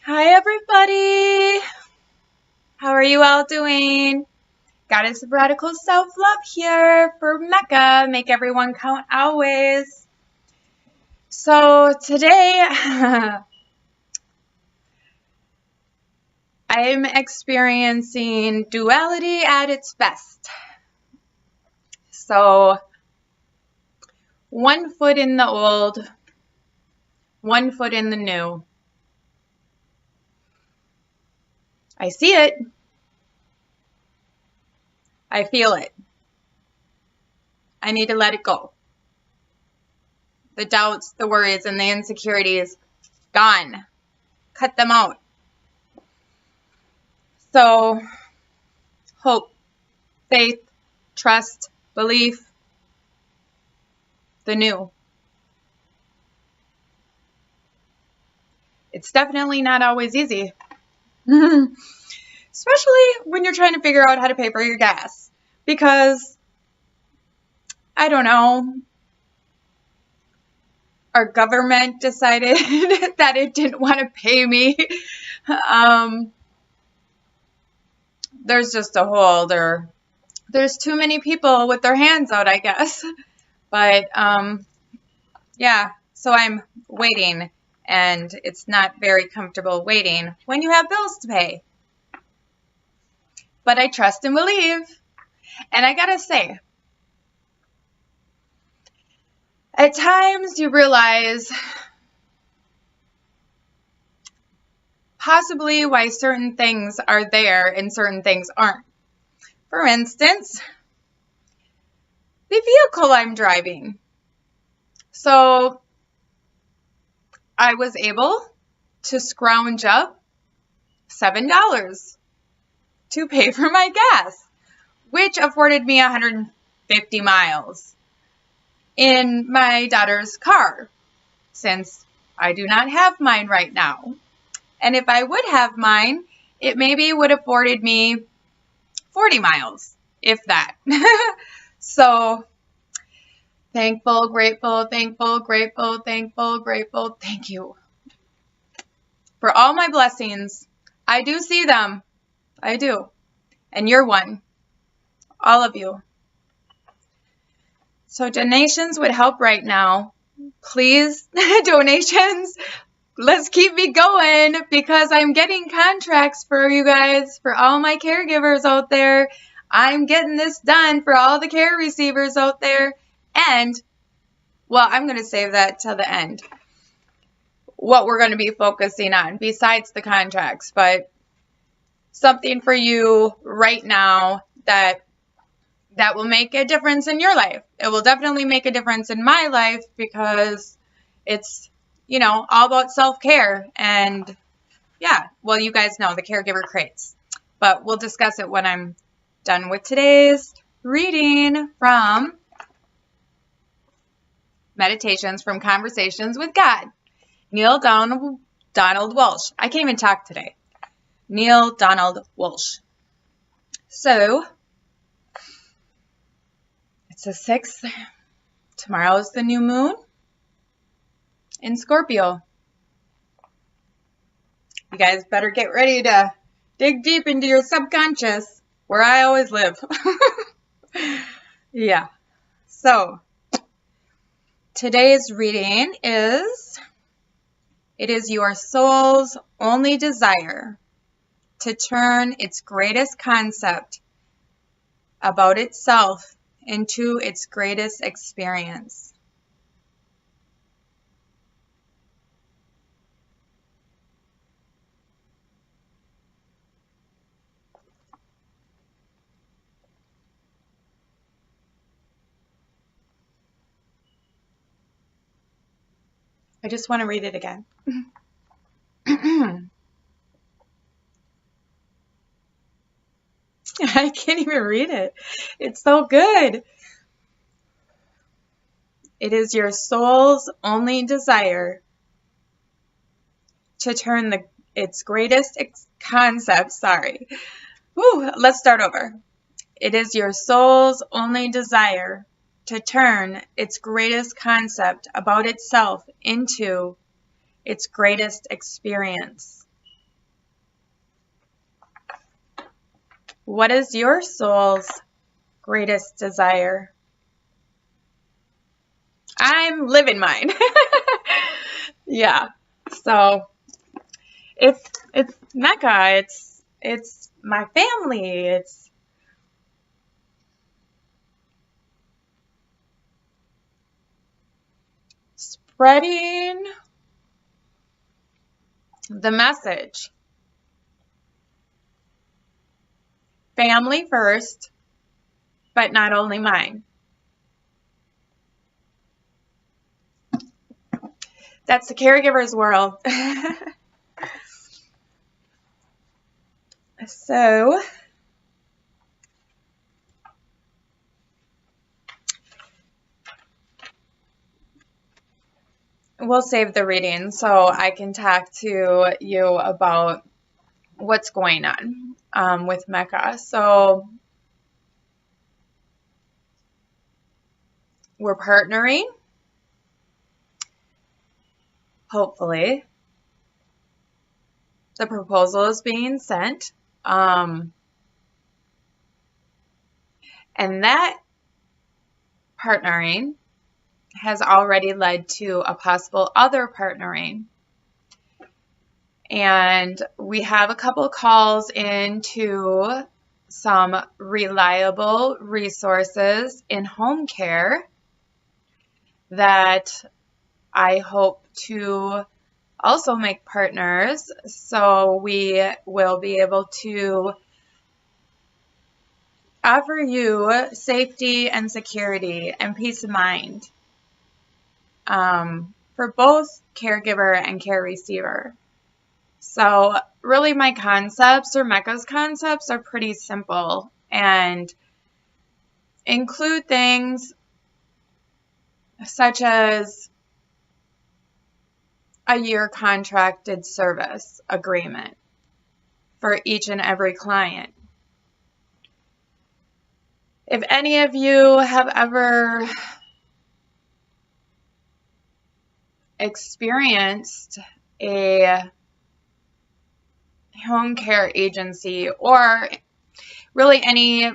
Hi, everybody. How are you all doing? Goddess of Radical Self-Love here for MECA. Make everyone count always. So today, I'm experiencing duality at its best. So, one foot in the old, one foot in the new. I see it. I feel it. I need to let it go. The doubts, the worries, and the insecurities, gone. Cut them out. So, hope, faith, trust, belief, the new. It's definitely not always easy. Especially when you're trying to figure out how to pay for your gas. Because, I don't know, our government decided that it didn't want to pay me. There's just a whole, there's too many people with their hands out, I guess. But, yeah, so I'm waiting, and it's not very comfortable waiting when you have bills to pay. But I trust and believe. And I gotta say, at times you realize possibly why certain things are there and certain things aren't. For instance, the vehicle I'm driving. So I was able to scrounge up $7 to pay for my gas, which afforded me 150 miles in my daughter's car, since I do not have mine right now. And if I would have mine, it maybe would have afforded me 40 miles, if that. So, thankful, grateful, thankful, grateful, thankful, grateful. Thank you for all my blessings. I do see them. I do. And you're one. All of you. So donations would help right now. Please, donations. Let's keep me going, because I'm getting contracts for you guys, for all my caregivers out there. I'm getting this done for all the care receivers out there. And, well, I'm going to save that till the end, what we're going to be focusing on besides the contracts. But something for you right now that will make a difference in your life. It will definitely make a difference in my life, because it's, you know, all about self-care. And yeah, well, you guys know the caregiver crates, but we'll discuss it when I'm done with today's reading from Meditations from Conversations with God, Neil Donald Walsh. I can't even talk today. Neil Donald Walsh. So, it's the 6th. Tomorrow is the new moon in Scorpio. You guys better get ready to dig deep into your subconscious, where I always live. Yeah. So, today's reading is, it is your soul's only desire to turn its greatest concept about itself into its greatest experience. I just want to read it again. I can't even read it. It's so good. It is your soul's only desire to turn its greatest concept. Let's start over. It is your soul's only desire to turn its greatest concept about itself into its greatest experience. What is your soul's greatest desire? I'm living mine. Yeah. So it's MECA. It's my family. It's spreading the message. Family first, but not only mine. That's the caregiver's world. So we'll save the reading so I can talk to you about what's going on with MECA. So we're partnering, hopefully. The proposal is being sent. And that partnering has already led to a possible other partnering. And we have a couple calls into some reliable resources in home care that I hope to also make partners, so we will be able to offer you safety and security and peace of mind for both caregiver and care receiver. So really my concepts, or MECA's concepts, are pretty simple and include things such as a year contracted service agreement for each and every client. If any of you have ever experienced a home care agency, or really any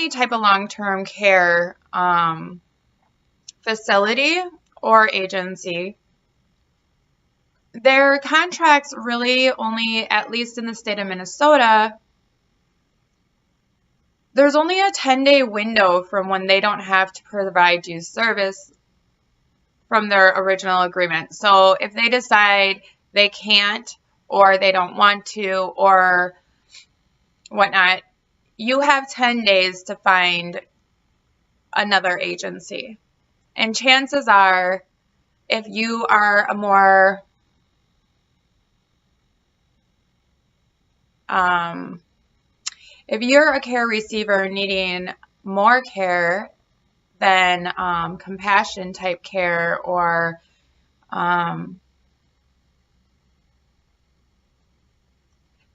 type of long-term care facility or agency, their contracts really only, at least in the state of Minnesota, there's only a 10-day window from when they don't have to provide you service from their original agreement. So if they decide they can't, or they don't want to, or whatnot, you have 10 days to find another agency. And chances are, if you are a more if you're a care receiver needing more care than compassion type care, or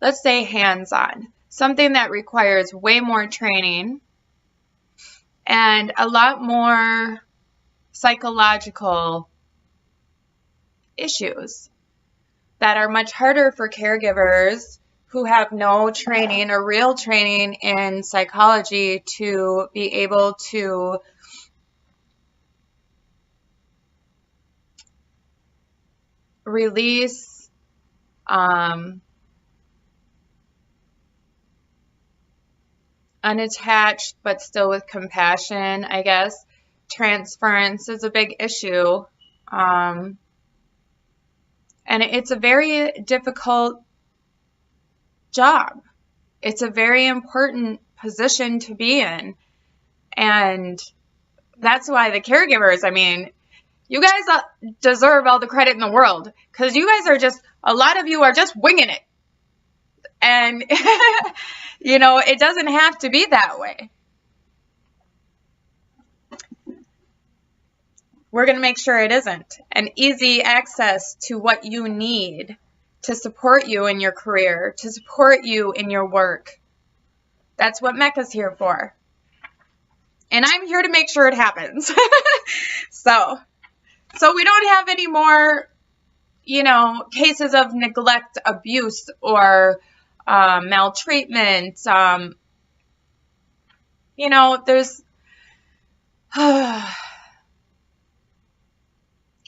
let's say hands-on, something that requires way more training and a lot more psychological issues that are much harder for caregivers who have no training or real training in psychology to be able to release unattached but still with compassion, I guess. Transference is a big issue. And it's a very difficult job. It's a very important position to be in. And that's why the caregivers, I mean, you guys deserve all the credit in the world, because you guys are just, a lot of you are just winging it. And, you know, it doesn't have to be that way. We're going to make sure it isn't. And easy access to what you need to support you in your career, to support you in your work. That's what MECA's here for. And I'm here to make sure it happens. So we don't have any more, you know, cases of neglect, abuse, or maltreatment. You know, there's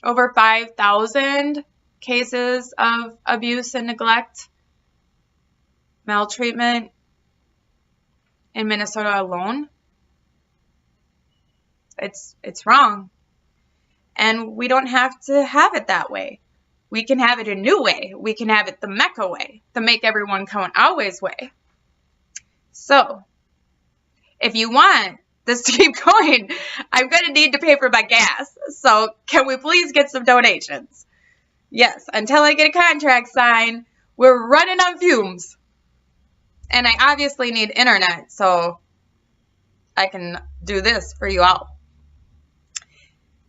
over 5,000 cases of abuse and neglect, maltreatment in Minnesota alone. It's wrong. And we don't have to have it that way. We can have it a new way. We can have it the MECA way, the Make Everyone Count Always way. So, if you want this to keep going, I'm going to need to pay for my gas. So, can we please get some donations? Yes, until I get a contract signed, we're running on fumes. And I obviously need internet, so I can do this for you all.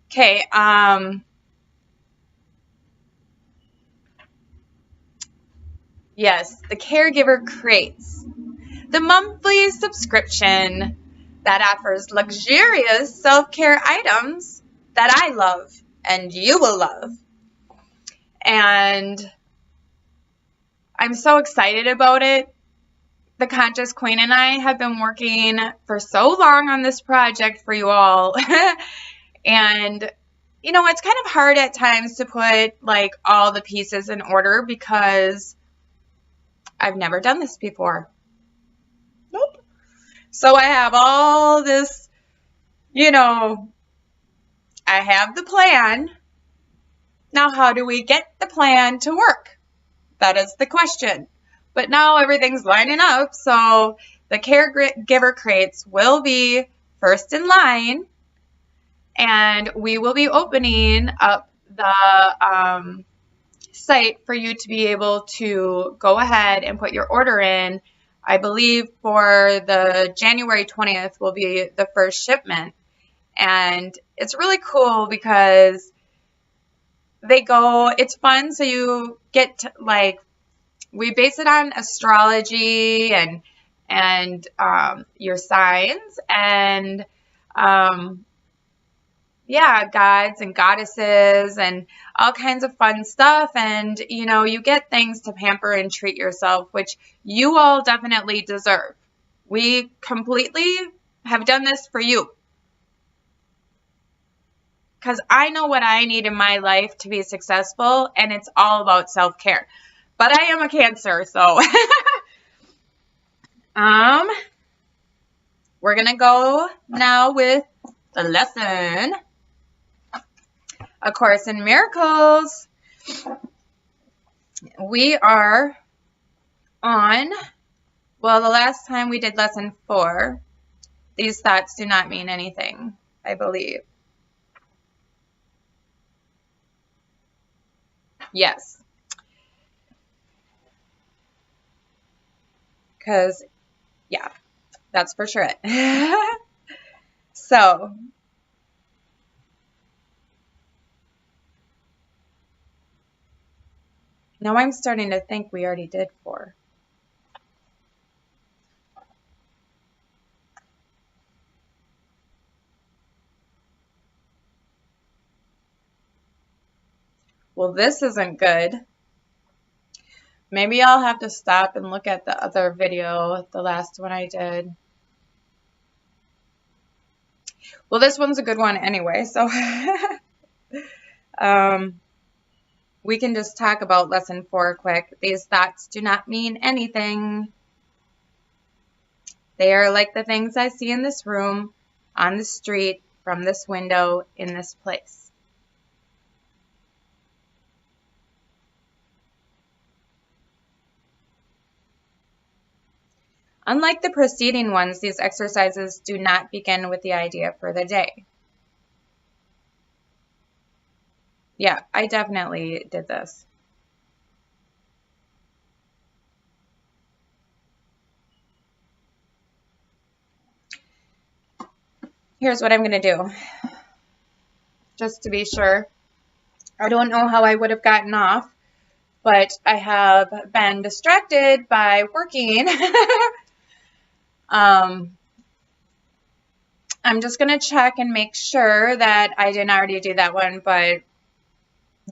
Okay, yes, the Caregiver Crates, the monthly subscription that offers luxurious self-care items that I love and you will love. And I'm so excited about it. The Conscious Queen and I have been working for so long on this project for you all. And, you know, it's kind of hard at times to put, like, all the pieces in order because I've never done this before. Nope. So I have all this, you know, I have the plan. Now, how do we get the plan to work? That is the question. But now everything's lining up, so the Caregiver Crates will be first in line. And we will be opening up the site for you to be able to go ahead and put your order in. I believe for the January 20th will be the first shipment. And it's really cool because it's fun. So you get to, like, we base it on astrology and your signs and yeah, gods and goddesses and all kinds of fun stuff. And, you know, you get things to pamper and treat yourself, which you all definitely deserve. We completely have done this for you. Because I know what I need in my life to be successful, and it's all about self-care. But I am a Cancer, so we're going to go now with the lesson. A Course in Miracles. We are on, well, the last time we did lesson 4, these thoughts do not mean anything, I believe. Yes. Because, yeah, that's for sure it. So, now I'm starting to think we already did 4. Well, this isn't good. Maybe I'll have to stop and look at the other video, the last one I did. Well, this one's a good one anyway, so we can just talk about lesson 4 quick. These thoughts do not mean anything. They are like the things I see in this room, on the street, from this window, in this place. Unlike the preceding ones, these exercises do not begin with the idea for the day. Yeah, I definitely did this. Here's what I'm going to do, just to be sure. I don't know how I would have gotten off, but I have been distracted by working. I'm just going to check and make sure that I didn't already do that one, but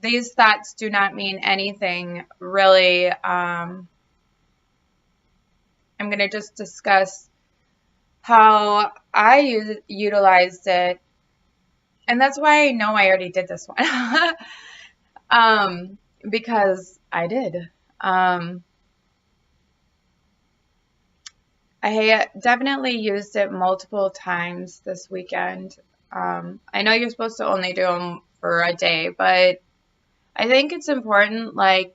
these thoughts do not mean anything really. I'm going to just discuss how I utilized it. And that's why I know I already did this one. Because I did. I definitely used it multiple times this weekend. I know you're supposed to only do them for a day, but I think it's important, like,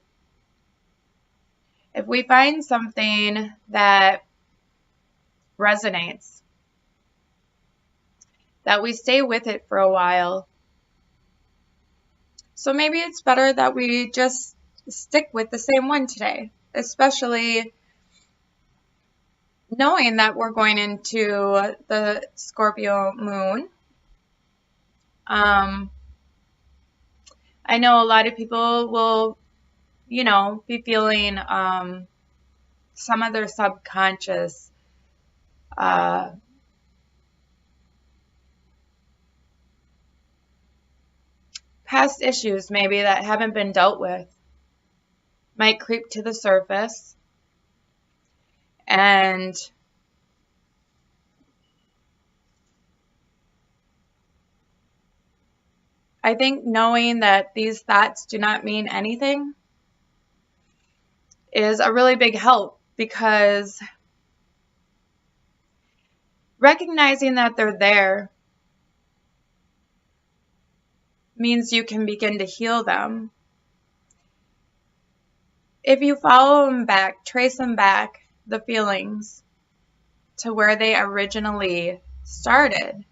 if we find something that resonates, that we stay with it for a while. So maybe it's better that we just stick with the same one today, especially knowing that we're going into the Scorpio moon. I know a lot of people will, be feeling some of their subconscious past issues maybe that haven't been dealt with might creep to the surface. And I think knowing that these thoughts do not mean anything is a really big help, because recognizing that they're there means you can begin to heal them. If you follow them back, trace them back, the feelings, to where they originally started,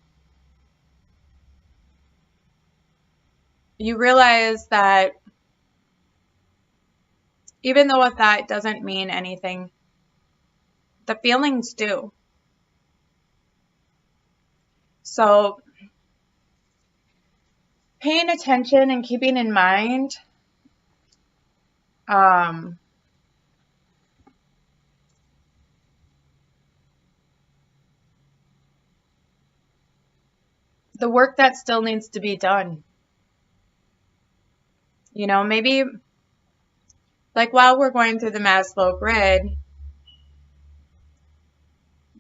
you realize that even though a thought doesn't mean anything, the feelings do. So paying attention and keeping in mind the work that still needs to be done. Maybe like while we're going through the Maslow grid,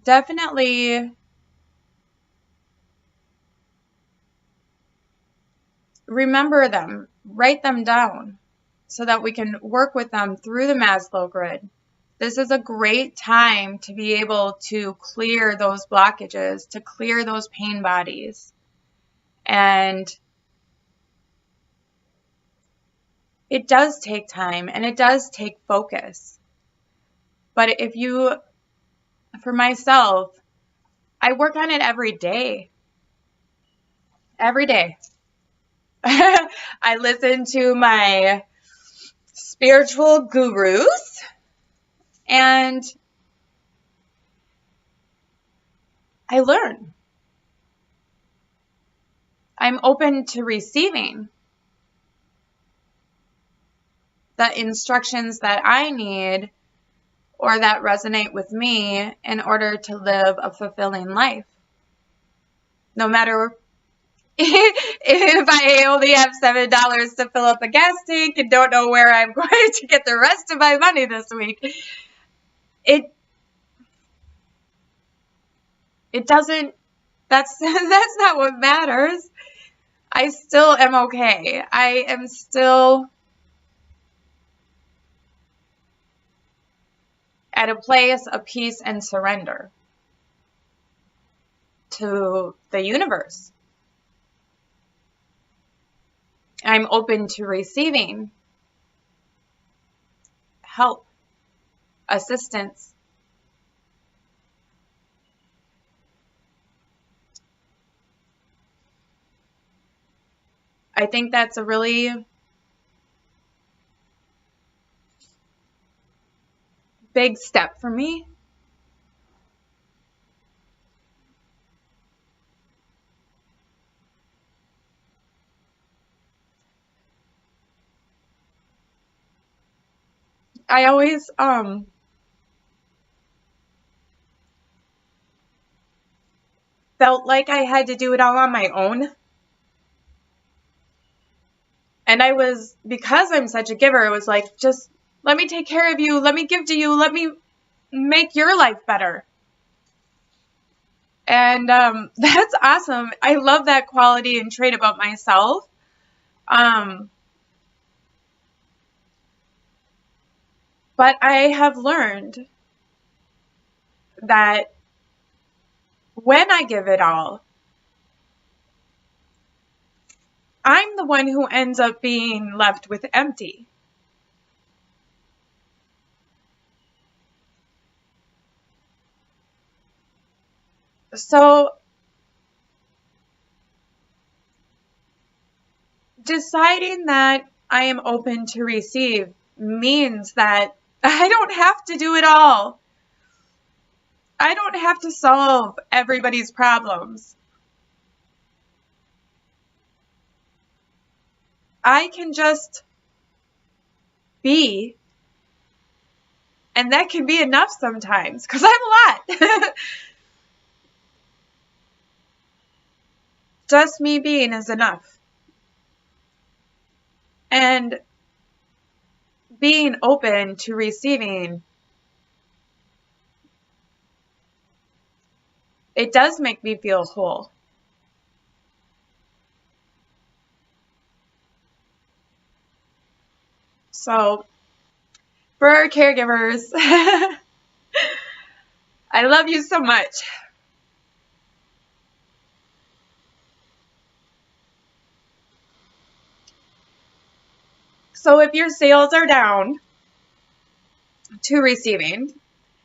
definitely remember them, write them down so that we can work with them through the Maslow grid. This is a great time to be able to clear those blockages, to clear those pain bodies. And it does take time and it does take focus. But for myself, I work on it every day. Every day. I listen to my spiritual gurus, and I learn. I'm open to receiving the instructions that I need or that resonate with me in order to live a fulfilling life. No matter if I only have $7 to fill up a gas tank and don't know where I'm going to get the rest of my money this week, it doesn't, that's not what matters. I still am okay. I am still at a place of peace and surrender to the universe. I'm open to receiving help, assistance. I think that's a really big step for me. I always felt like I had to do it all on my own. And because I'm such a giver, it was like, just let me take care of you, let me give to you, let me make your life better. And that's awesome. I love that quality and trait about myself. But I have learned that when I give it all, I'm the one who ends up being left with empty. So deciding that I am open to receive means that I don't have to do it all. I don't have to solve everybody's problems. I can just be, and that can be enough sometimes, because I'm a lot. Just me being is enough. And being open to receiving, it does make me feel whole. So, for our caregivers, I love you so much. So if your sales are down to receiving,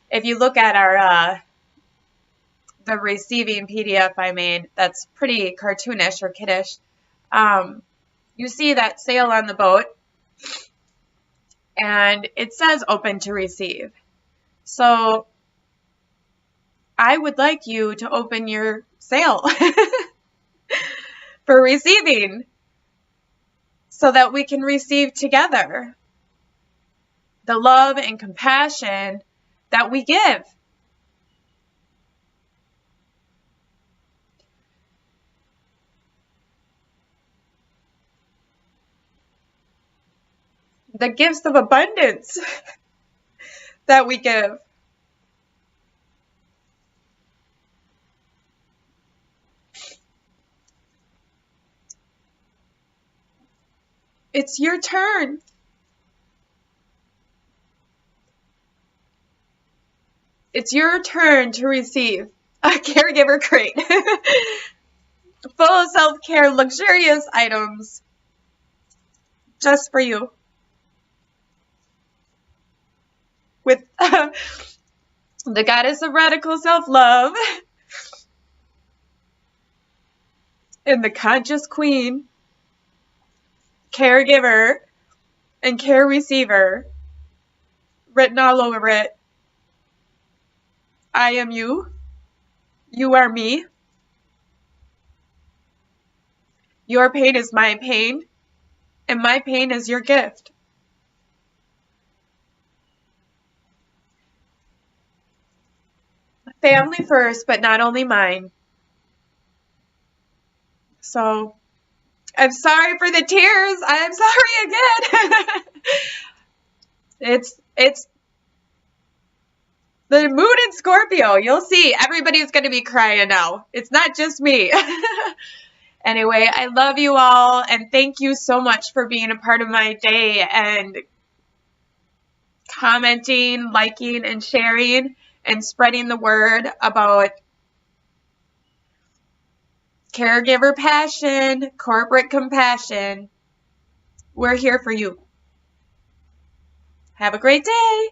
if you look at our the receiving PDF I made, that's pretty cartoonish or kiddish. You see that sale on the boat, and it says open to receive. So I would like you to open your sale for receiving so that we can receive together the love and compassion that we give. The gifts of abundance that we give. It's your turn. It's your turn to receive a caregiver crate full of self-care, luxurious items just for you. With the goddess of radical self-love and the conscious queen, caregiver, and care receiver written all over it. I am you. You are me. Your pain is my pain, and my pain is your gift. Family first, but not only mine. So, I'm sorry for the tears. I'm sorry again. It's the moon in Scorpio. You'll see. Everybody's going to be crying now. It's not just me. Anyway, I love you all, and thank you so much for being a part of my day and commenting, liking, and sharing, and spreading the word about caregiver passion, corporate compassion. We're here for you. Have a great day.